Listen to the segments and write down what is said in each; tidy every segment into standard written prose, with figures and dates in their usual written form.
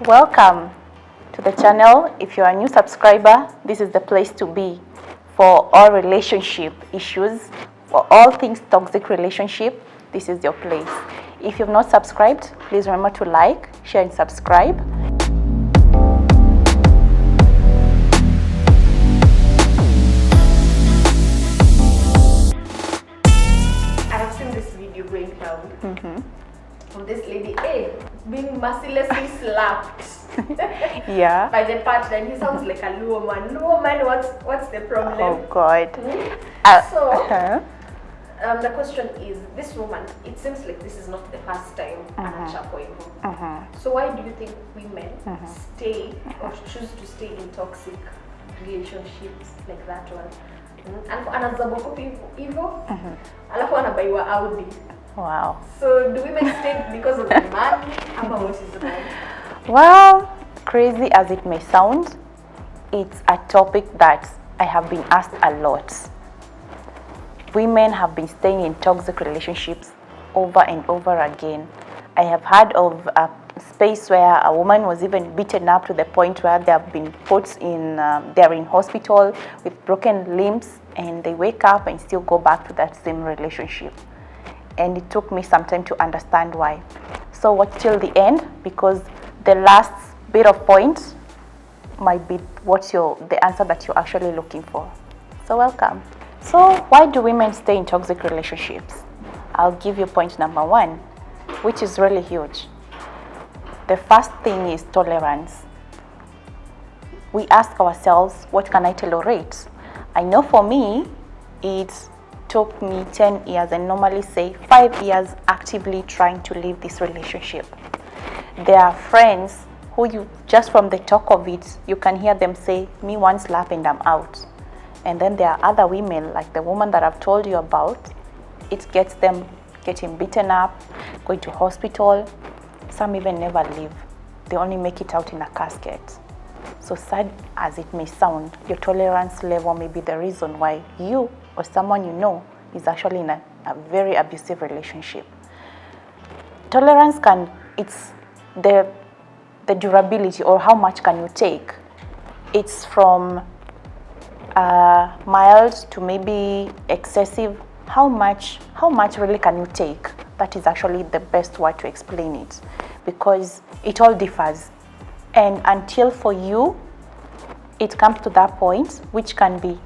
Welcome to the channel. If you're a new subscriber, this is the place to be for all relationship issues, for all things toxic relationship. This is your place. If you've not subscribed, please remember to like, share, and subscribe. I have seen this video going down of this lady, being mercilessly slapped Yeah. by the partner, and he sounds like a Luo man. Luo man, what's the problem? Oh God. The question is, this woman, it seems like this is not the first time anachapo hivyo. So why do you think women stay or choose to stay in toxic relationships like that one? Alafu anazabokopi hivyo, alafu anabaiwa Audi. Wow. So do women stay because of the man? Ama what is the man? Well, crazy as it may sound, it's a topic that I have been asked a lot. Women have been staying in toxic relationships over and over again. I have heard of a space where a woman was even beaten up to the point where they have been put in, they're in hospital with broken limbs, and they wake up and still go back to that same relationship. And it took me some time to understand why. So watch till the end, because the last bit of point might be the answer that you're actually looking for. So welcome. So why do women stay in toxic relationships? I'll give you point number one, which is really huge. The first thing is tolerance. We ask ourselves, what can I tolerate? I know for me, it took me 10 years, and normally say 5 years actively trying to leave this relationship. There are friends who you, just from the talk of it, you can hear them say, me one slap and I'm out. And then there are other women, like the woman that I've told you about, it gets them getting beaten up, going to hospital. Some even never leave. They only make it out in a casket. So sad as it may sound, your tolerance level may be the reason why you or someone you know is actually in a very abusive relationship. Tolerance it's the durability, or how much can you take. It's from mild to maybe excessive. How much really can you take? That is actually the best way to explain it, because it all differs. And until for you, it comes to that point, which can be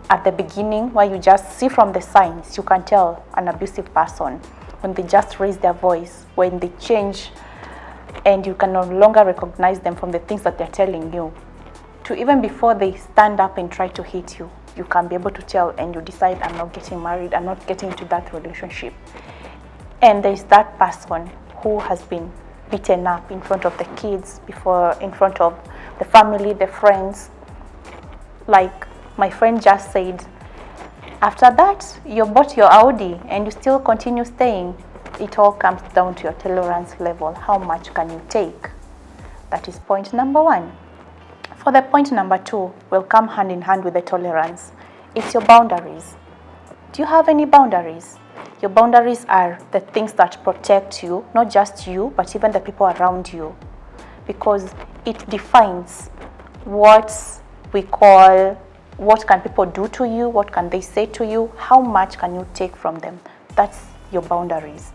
at the beginning, where you just see from the signs, you can tell an abusive person when they just raise their voice, when they change, and you can no longer recognize them from the things that they're telling you, to even before they stand up and try to hit you, you can be able to tell, and you decide, I'm not getting married, I'm not getting into that relationship. And there's that person who has been beaten up in front of the kids, in front of the family, the friends. Like my friend just said, after that, you bought your Audi and you still continue staying. It all comes down to your tolerance level. How much can you take? That is point number one. For the point number two, will come hand in hand with the tolerance. It's your boundaries. Do you have any boundaries? Your boundaries are the things that protect you, not just you, but even the people around you, because it defines what we call, what can people do to you, what can they say to you, how much can you take from them. That's your boundaries.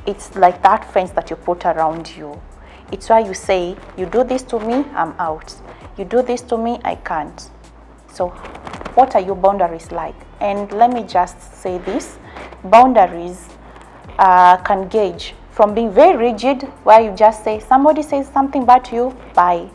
It's like that fence that you put around you. It's why you say, you do this to me, I'm out. You do this to me, I can't. So what are your boundaries like? And let me just say this, boundaries can gauge from being very rigid, where you just say, somebody says something bad to you, bye.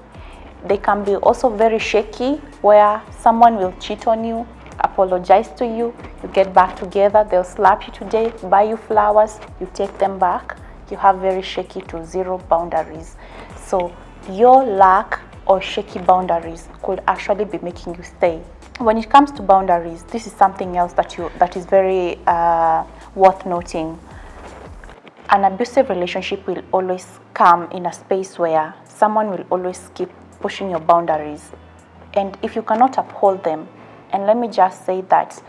They can be also very shaky, where someone will cheat on you, apologize to you, you get back together, they'll slap you today, buy you flowers, you take them back. You have very shaky to zero boundaries. So your lack or shaky boundaries could actually be making you stay. When it comes to boundaries, this is something else that is very worth noting. An abusive relationship will always come in a space where someone will always keep pushing your boundaries. And if you cannot uphold them, and let me just say that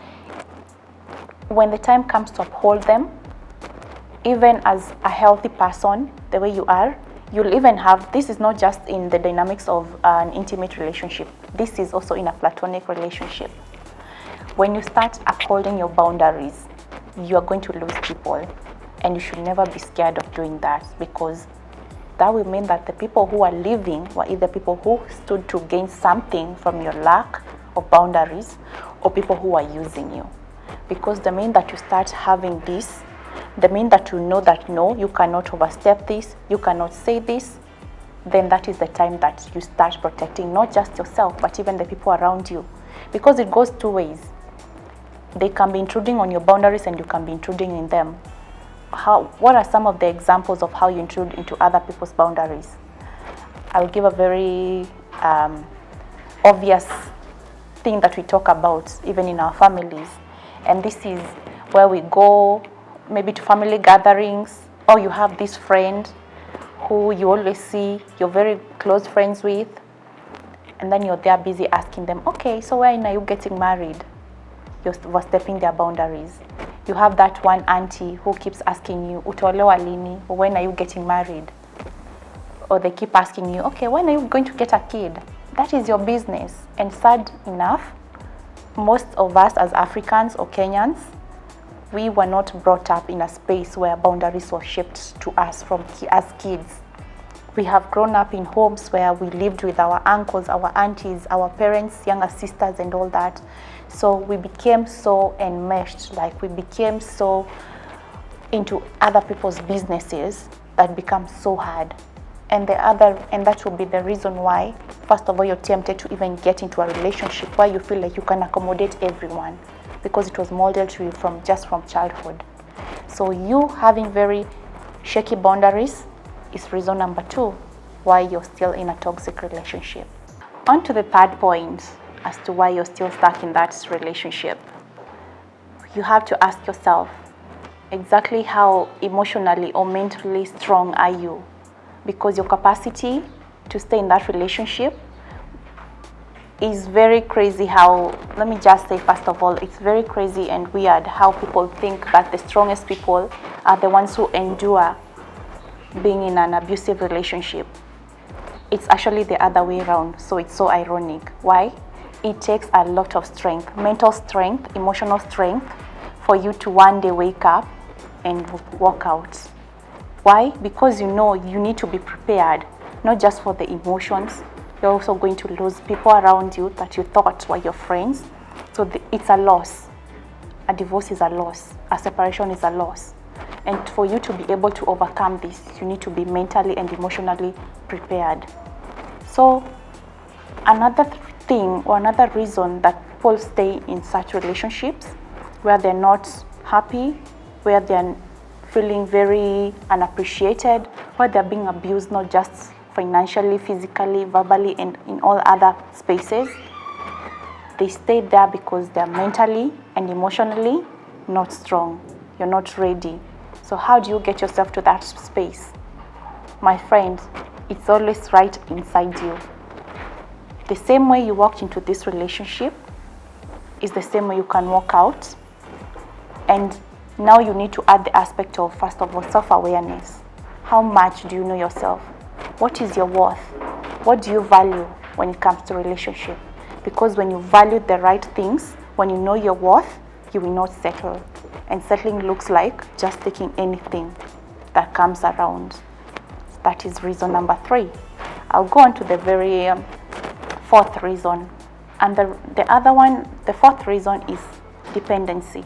when the time comes to uphold them, even as a healthy person, the way you are, You'll even have, this is not just in the dynamics of an intimate relationship, this is also in a platonic relationship. When you start upholding your boundaries, you are going to lose people, and you should never be scared of doing that, because that will mean that the people who are leaving were either people who stood to gain something from your lack of boundaries, or people who are using you. Because the minute that you start having this, the minute that you know that no, you cannot overstep this, you cannot say this, then that is the time that you start protecting not just yourself, but even the people around you. Because it goes two ways. They can be intruding on your boundaries, and you can be intruding in them. What are some of the examples of how you intrude into other people's boundaries? I'll give a very obvious thing that we talk about even in our families. And this is where we go maybe to family gatherings, or you have this friend who you always see, you're very close friends with, and then you're there busy asking them, okay, so when are you getting married? You're overstepping their boundaries. You have that one auntie who keeps asking you, utaolewa lini, or when are you getting married? Or they keep asking you, okay, when are you going to get a kid? That is your business. And sad enough, most of us as Africans or Kenyans, we were not brought up in a space where boundaries were shaped to us as kids. We have grown up in homes where we lived with our uncles, our aunties, our parents, younger sisters, and all that. So we became so enmeshed, like we became so into other people's businesses that becomes so hard. And that will be the reason why, first of all, you're tempted to even get into a relationship where you feel like you can accommodate everyone, because it was molded to you from childhood. So you having very shaky boundaries is reason number 2 why you're still in a toxic relationship. On to the third point as to why you're still stuck in that relationship. You have to ask yourself, exactly how emotionally or mentally strong are you? Because your capacity to stay in that relationship is very crazy how, let me just say first of all, it's very crazy and weird how people think that the strongest people are the ones who endure being in an abusive relationship. It's actually the other way around, so it's so ironic. Why? It takes a lot of strength, mental strength, emotional strength, for you to one day wake up and walk out. Why? Because you know you need to be prepared, not just for the emotions. You're also going to lose people around you that you thought were your friends. So it's a loss. A divorce is a loss. A separation is a loss. And for you to be able to overcome this, you need to be mentally and emotionally prepared. So another thing or another reason that people stay in such relationships where they're not happy, where they're feeling very unappreciated, where they're being abused, not just financially, physically, verbally, and in all other spaces, they stay there because they're mentally and emotionally not strong. You're not ready. So how do you get yourself to that space? My friend, it's always right inside you. The same way you walked into this relationship is the same way you can walk out. And now you need to add the aspect of, first of all, self-awareness. How much do you know yourself? What is your worth? What do you value when it comes to relationship? Because when you value the right things, when you know your worth, you will not settle. And settling looks like just taking anything that comes around. That is reason number 3. I'll go on to the very fourth reason. And the fourth reason is dependency.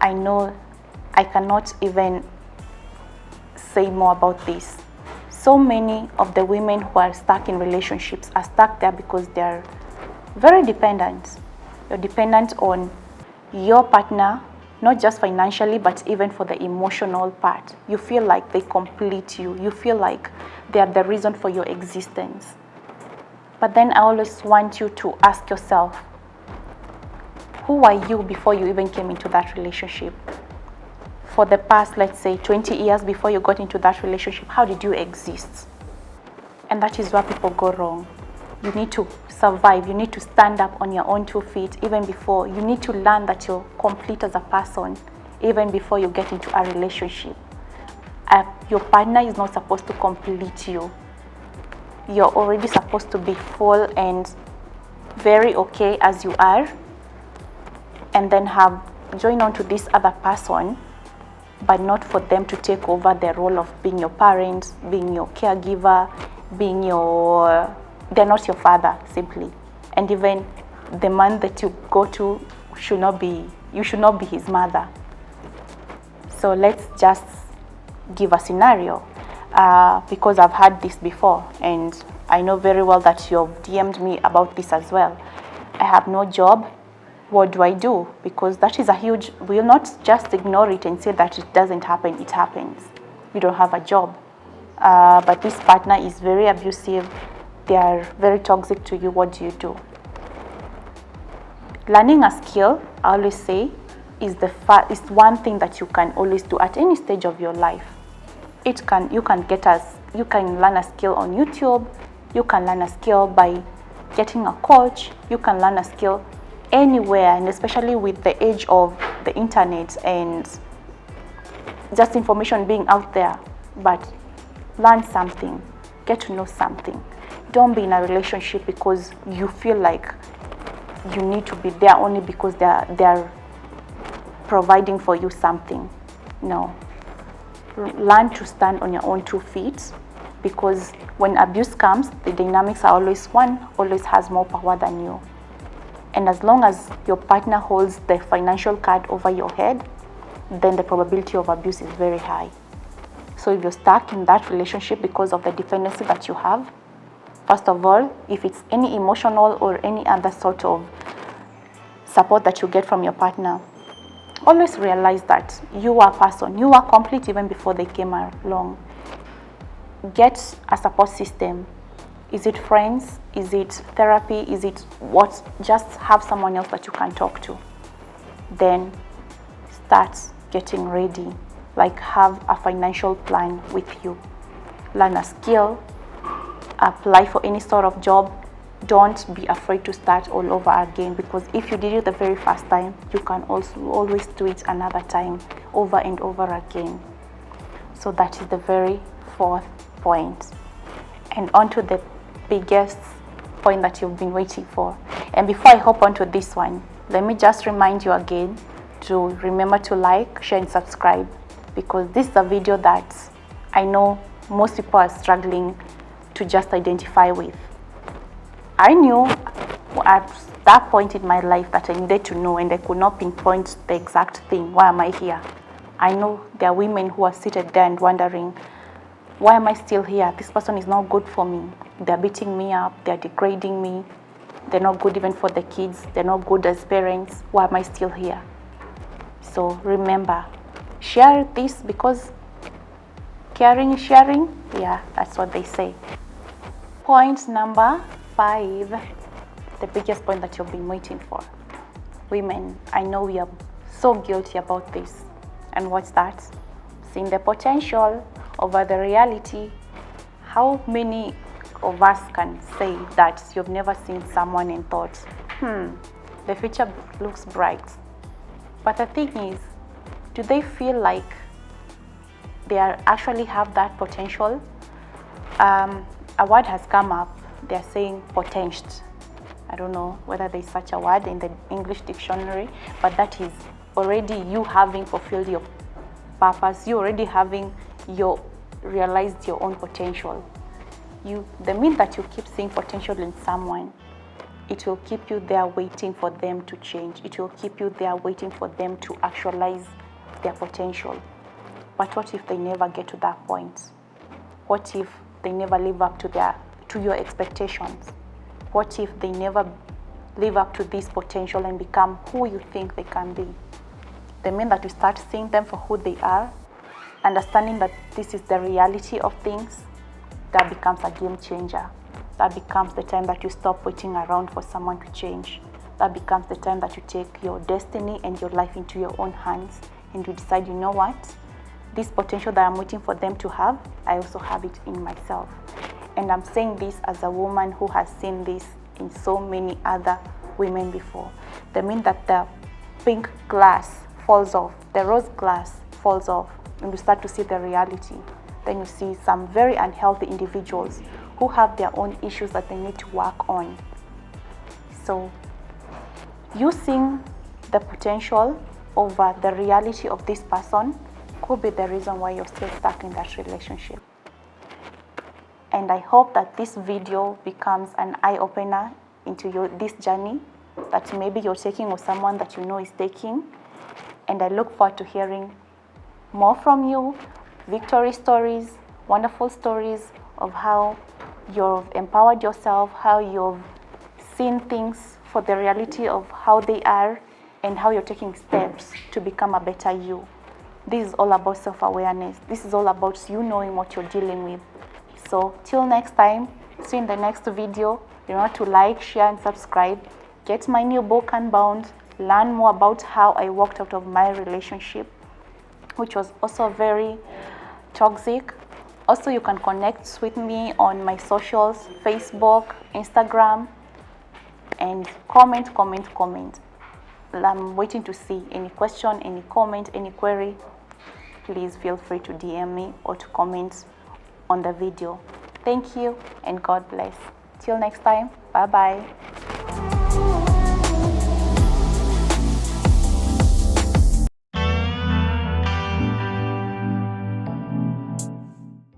I know I cannot even say more about this. So many of the women who are stuck in relationships are stuck there because they're very dependent. You're dependent on your partner, not just financially, but even for the emotional part. You feel like they complete you. You feel like they are the reason for your existence. But then I always want you to ask yourself, who were you before you even came into that relationship? For the past, let's say, 20 years before you got into that relationship, how did you exist? And that is where people go wrong. You need to survive. You need to stand up on your own 2 feet even before. You need to learn that you're complete as a person even before you get into a relationship. Your partner is not supposed to complete you. You're already supposed to be full and very okay as you are, and then have joined on to this other person, but not for them to take over the role of being your parent, being your caregiver, being your, they're not your father simply. And even the man that you go to should not be, you should not be his mother. So let's just give a scenario, because I've had this before, and I know very well that you've DM'd me about this as well. I have no job. What do I do? Because that is a huge, we'll not just ignore it and say that it doesn't happen. It happens. You don't have a job. But this partner is very abusive. They are very toxic to you. What do? Learning a skill, I always say, is one thing that you can always do at any stage of your life. You can learn a skill on YouTube. You can learn a skill by getting a coach. You can learn a skill anywhere, and especially with the age of the internet and just information being out there. But learn something, get to know something. Don't be in a relationship because you feel like you need to be there only because they're providing for you something. No. Learn to stand on your own 2 feet, because when abuse comes, the dynamics are always one always has more power than you. And as long as your partner holds the financial card over your head, then the probability of abuse is very high. So if you're stuck in that relationship because of the dependency that you have, first of all, if it's any emotional or any other sort of support that you get from your partner, always realize that you are a person. You are complete even before they came along. Get a support system. Is it friends? Is it therapy? Is it what? Just have someone else that you can talk to. Then start getting ready. Like, have a financial plan with you. Learn a skill. Apply for any sort of job. Don't be afraid to start all over again, because if you did it the very first time, you can also always do it another time, over and over again. So that is the very 4th point. And on to the biggest point that you've been waiting for. And before I hop onto this one, let me just remind you again to remember to like, share and subscribe, because this is a video that I know most people are struggling to just identify with. I knew at that point in my life that I needed to know, and I could not pinpoint the exact thing. Why am I here? I know there are women who are seated there and wondering, why am I still here? This person is not good for me. They're beating me up. They're degrading me. They're not good even for the kids. They're not good as parents. Why am I still here? So remember, share this, because caring is sharing. Yeah, that's what they say. Point number 5, the biggest point that you've been waiting for. Women, I know we are so guilty about this. And what's that? Seeing the potential over the reality. How many of us can say that you've never seen someone and thought, the future looks bright? But the thing is, do they feel like they actually have that potential? A word has come up. They're saying potential. I don't know whether there's such a word in the English dictionary, but that is already you having fulfilled your purpose. You already having realized your own potential. The minute that you keep seeing potential in someone, it will keep you there waiting for them to change. It will keep you there waiting for them to actualize their potential. But what if they never get to that point? What if they never live up to your expectations? What if they never live up to this potential and become who you think they can be? The minute that you start seeing them for who they are, understanding that this is the reality of things, that becomes a game changer. That becomes the time that you stop waiting around for someone to change. That becomes the time that you take your destiny and your life into your own hands, and you decide, you know what? This potential that I'm waiting for them to have, I also have it in myself. And I'm saying this as a woman who has seen this in so many other women before. The minute that the pink glass falls off, the rose glass falls off, and you start to see the reality, then you see some very unhealthy individuals who have their own issues that they need to work on. So you seeing the potential over the reality of this person could be the reason why you're still stuck in that relationship. And I hope that this video becomes an eye-opener into this journey that maybe you're taking or someone that you know is taking. And I look forward to hearing more from you, victory stories, wonderful stories of how you've empowered yourself, how you've seen things for the reality of how they are, and how you're taking steps to become a better you. This is all about self-awareness. This is all about you knowing what you're dealing with. So till next time, see you in the next video. Remember to like, share, and subscribe. Get my new book, Unbound. Learn more about how I walked out of my relationship, which was also very toxic. Also, you can connect with me on my socials, Facebook, Instagram, and comment. I'm waiting to see any question, any comment, any query. Please feel free to DM me or to comment on the video. Thank you and God bless. Till next time, bye-bye.